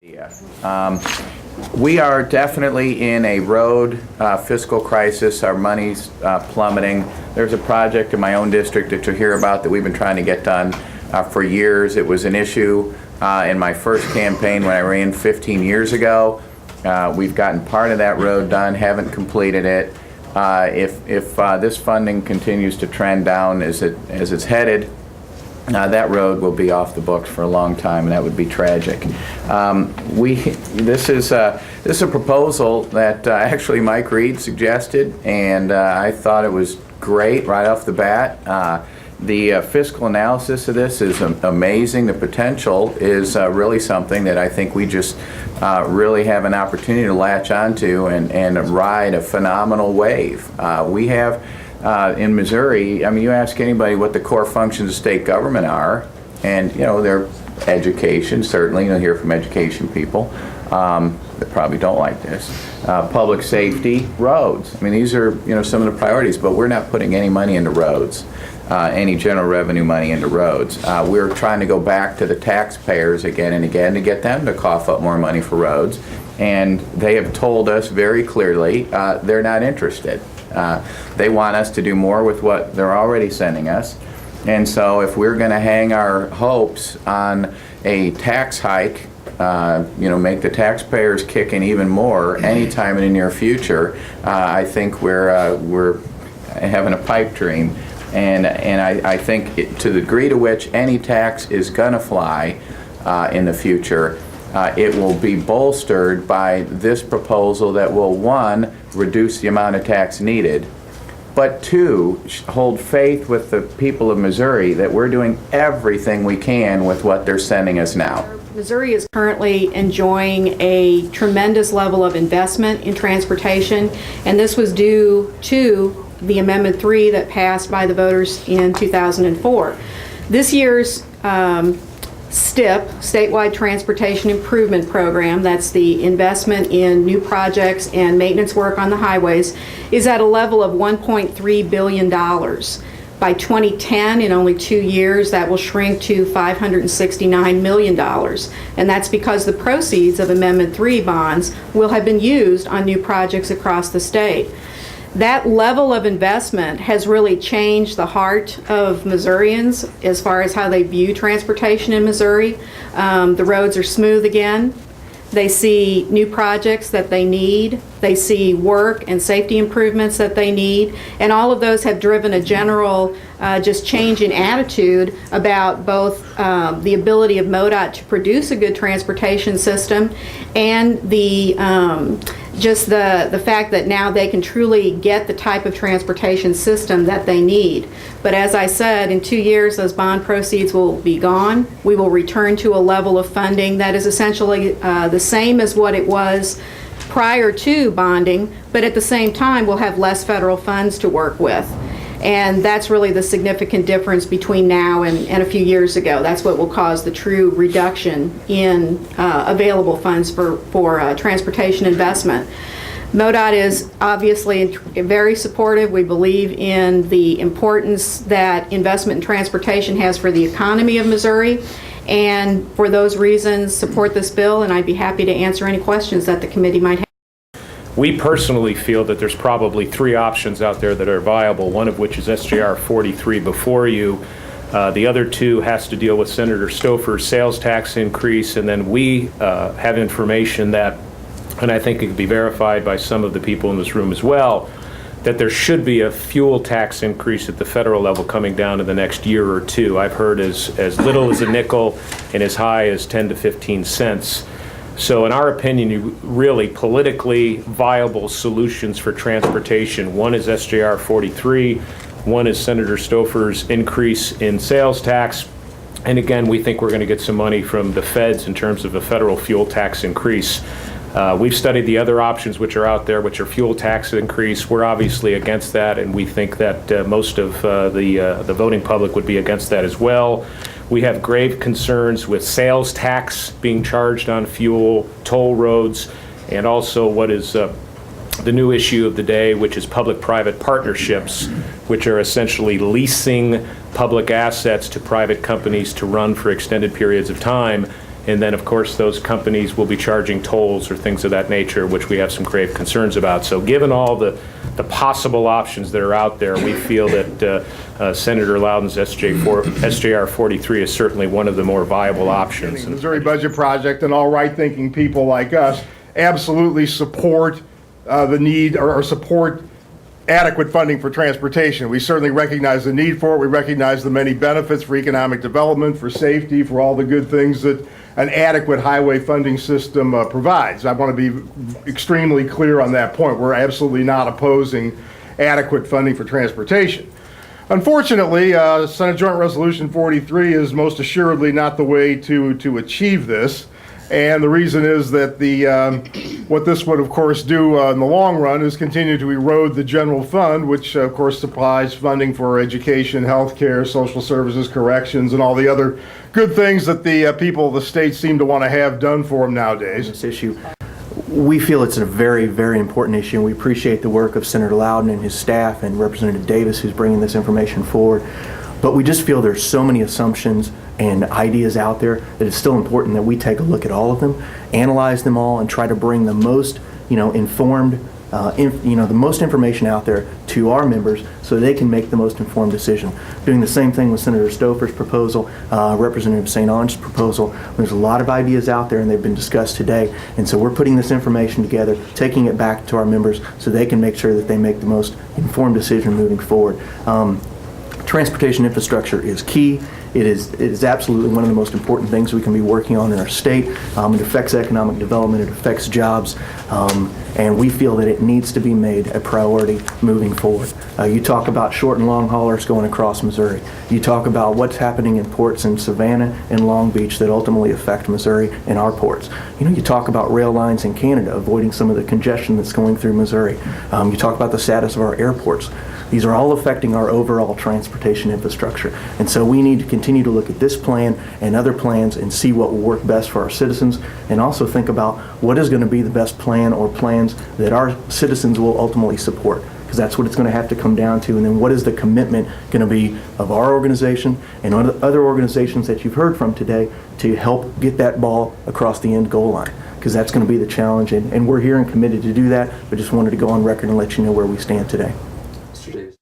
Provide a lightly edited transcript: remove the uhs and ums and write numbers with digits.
Yeah. We are definitely in a road fiscal crisis. Our money's plummeting. There's a project in my own district that you'll hear about that we've been trying to get done for years. It was an issue in my first campaign when I ran 15 years ago. We've gotten part of that road done, haven't completed it. If this funding continues to trend down as it's headed, that road will be off the books for a long time, and that would be tragic. This is a proposal that actually Mike Reed suggested, and I thought it was great right off the bat. The fiscal analysis of this is amazing. The potential is really something that I think we just really have an opportunity to latch onto and ride a phenomenal wave. We have in Missouri, I mean, you ask anybody what the core functions of state government are, and they're education, certainly. You'll hear from education people that probably don't like this. Public safety, roads. I mean, these are some of the priorities, but we're not putting any money into roads, any general revenue money into roads. We're trying to go back to the taxpayers again and again to get them to cough up more money for roads, and they have told us very clearly they're not interested. They want us to do more with what they're already sending us. And so if we're going to hang our hopes on a tax hike, make the taxpayers kick in even more anytime in the near future, I think we're having a pipe dream. And I think to the degree to which any tax is going to fly in the future, it will be bolstered by this proposal that will, one, reduce the amount of tax needed, but two, hold faith with the people of Missouri that we're doing everything we can with what they're sending us now. Missouri is currently enjoying a tremendous level of investment in transportation, and this was due to the Amendment 3 that passed by the voters in 2004. This year's STIP, Statewide Transportation Improvement Program, that's the investment in new projects and maintenance work on the highways, is at a level of $1.3 billion. By 2010, in only 2 years, that will shrink to $569 million. And that's because the proceeds of Amendment 3 bonds will have been used on new projects across the state. That level of investment has really changed the heart of Missourians as far as how they view transportation in Missouri. The roads are smooth again. They see new projects that they need. They see work and safety improvements that they need. And all of those have driven a general just change in attitude about both the ability of MoDOT to produce a good transportation system and the fact that now they can truly get the type of transportation system that they need. But as I said, in 2 years, those bond proceeds will be gone. We will return to a level of funding that is essentially the same as what it was prior to bonding, but at the same time, we'll have less federal funds to work with. And that's really the significant difference between now and a few years ago. That's what will cause the true reduction in available funds for transportation investment. MoDOT is obviously very supportive. We believe in the importance that investment in transportation has for the economy of Missouri. And for those reasons, support this bill, and I'd be happy to answer any questions that the committee might have. We personally feel that there's probably three options out there that are viable, one of which is SJR 43 before you. The other two has to deal with Senator Stouffer's sales tax increase, and then we have information that, and I think it could be verified by some of the people in this room as well, that there should be a fuel tax increase at the federal level coming down in the next year or two. I've heard as little as a nickel and as high as 10 to 15 cents. So in our opinion, really politically viable solutions for transportation. One is SJR 43, one is Senator Stouffer's increase in sales tax, and again, we think we're going to get some money from the feds in terms of a federal fuel tax increase. We've studied the other options which are out there, which are fuel tax increase. We're obviously against that, and we think that most of the voting public would be against that as well. We have grave concerns with sales tax being charged on fuel, toll roads, and also what is the new issue of the day, which is public-private partnerships, which are essentially leasing public assets to private companies to run for extended periods of time. And then, of course, those companies will be charging tolls or things of that nature, which we have some grave concerns about. So given all the possible options that are out there, we feel that Senator Loudon's SJR 43 is certainly one of the more viable options. The Missouri Budget Project and all right-thinking people like us absolutely support the need or support adequate funding for transportation. We certainly recognize the need for it. We recognize the many benefits for economic development, for safety, for all the good things that an adequate highway funding system provides. I want to be extremely clear on that point. We're absolutely not opposing adequate funding for transportation. Unfortunately, Senate Joint Resolution 43 is most assuredly not the way to achieve this. And the reason is that what this would, of course, do in the long run is continue to erode the general fund, which, of course, supplies funding for education, health care, social services, corrections, and all the other good things that the people of the state seem to want to have done for them nowadays. This issue, we feel it's a very, very important issue, and we appreciate the work of Senator Loudon and his staff and Representative Davis, who's bringing this information forward. But we just feel there's so many assumptions and ideas out there that it's still important that we take a look at all of them, analyze them all, and try to bring the most, informed, the most information out there to our members so they can make the most informed decision. Doing the same thing with Senator Stouffer's proposal, Representative St. Ange's proposal. There's a lot of ideas out there and they've been discussed today. And so we're putting this information together, taking it back to our members so they can make sure that they make the most informed decision moving forward. Transportation infrastructure is key. It is absolutely one of the most important things we can be working on in our state. It affects economic development, it affects jobs, and we feel that it needs to be made a priority moving forward. You talk about short and long haulers going across Missouri. You talk about what's happening in ports in Savannah and Long Beach that ultimately affect Missouri and our ports. You talk about rail lines in Canada avoiding some of the congestion that's going through Missouri. You talk about the status of our airports. These are all affecting our overall transportation infrastructure. And so we need to continue to look at this plan and other plans and see what will work best for our citizens, and also think about what is going to be the best plan or plans that our citizens will ultimately support, because that's what it's going to have to come down to. And then what is the commitment going to be of our organization and other organizations that you've heard from today to help get that ball across the end goal line, because that's going to be the challenge. And we're here and committed to do that, but just wanted to go on record and let you know where we stand today. Mr. Davis.